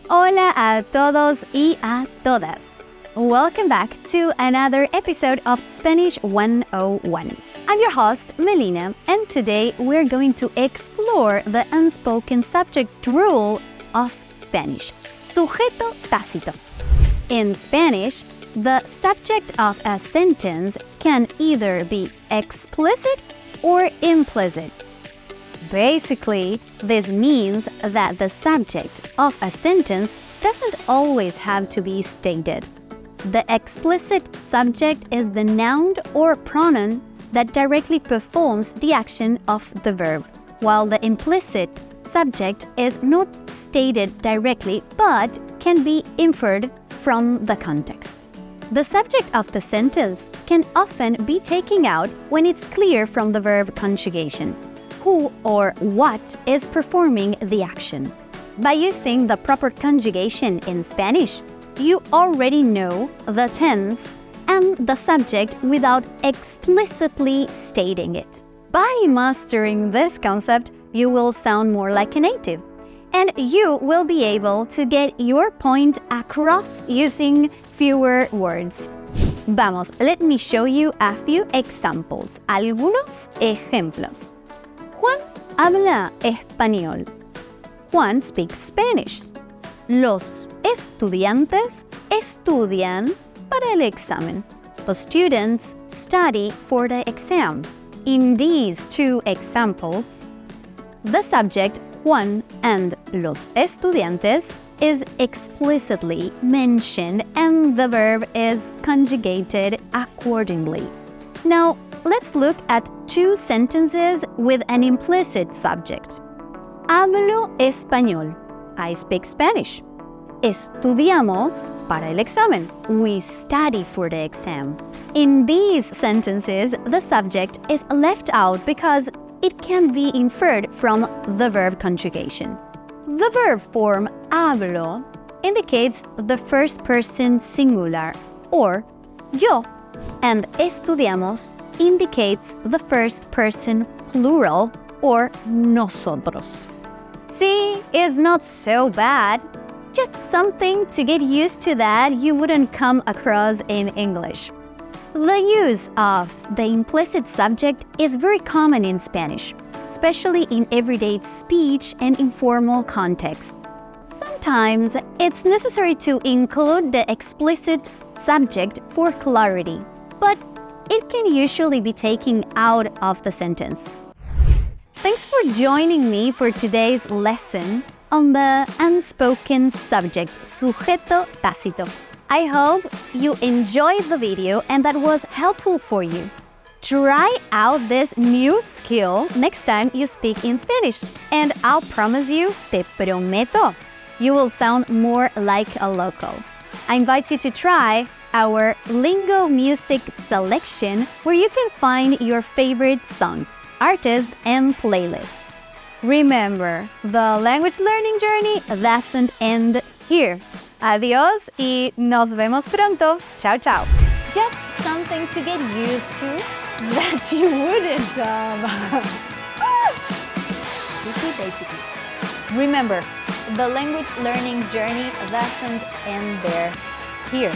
Hola a todos y a todas. Welcome back to another episode of Spanish 101. I'm your host, Melina, and today we're going to explore the unspoken subject rule of Spanish, sujeto tácito. In Spanish, the subject of a sentence can either be explicit or implicit. Basically, this means that the subject of a sentence doesn't always have to be stated. The explicit subject is the noun or pronoun that directly performs the action of the verb, while the implicit subject is not stated directly but can be inferred from the context. The subject of the sentence can often be taken out when it's clear from the verb conjugation. Who or what is performing the action. By using the proper conjugation in Spanish, you already know the tense and the subject without explicitly stating it. By mastering this concept, you will sound more like a native, and you will be able to get your point across using fewer words. Vamos, let me show you a few examples, algunos ejemplos. Juan habla español. Juan speaks Spanish. Los estudiantes estudian para el examen. The students study for the exam. In these two examples, the subject Juan and los estudiantes is explicitly mentioned and the verb is conjugated accordingly. Now, let's look at two sentences with an implicit subject. Hablo español. I speak Spanish. Estudiamos para el examen. We study for the exam. In these sentences, the subject is left out because it can be inferred from the verb conjugation. The verb form hablo indicates the first person singular, or yo, and estudiamos indicates the first person plural, or nosotros. See, it's not so bad. Just something to get used to that you wouldn't come across in English. The use of the implicit subject is very common in Spanish, especially in everyday speech and informal contexts. Sometimes it's necessary to include the explicit subject for clarity, but it can usually be taken out of the sentence. Thanks for joining me for today's lesson on the unspoken subject, sujeto tácito. I hope you enjoyed the video and that was helpful for you. Try out this new skill next time you speak in Spanish, and I'll promise you, te prometo, you will sound more like a local. I invite you to try our Lingo music selection, where you can find your favorite songs, artists, and playlists. Remember, the language learning journey doesn't end here. Adiós y nos vemos pronto. Ciao, ciao. Just something to get used to that you wouldn't basically. Remember, the language learning journey doesn't end there. Here.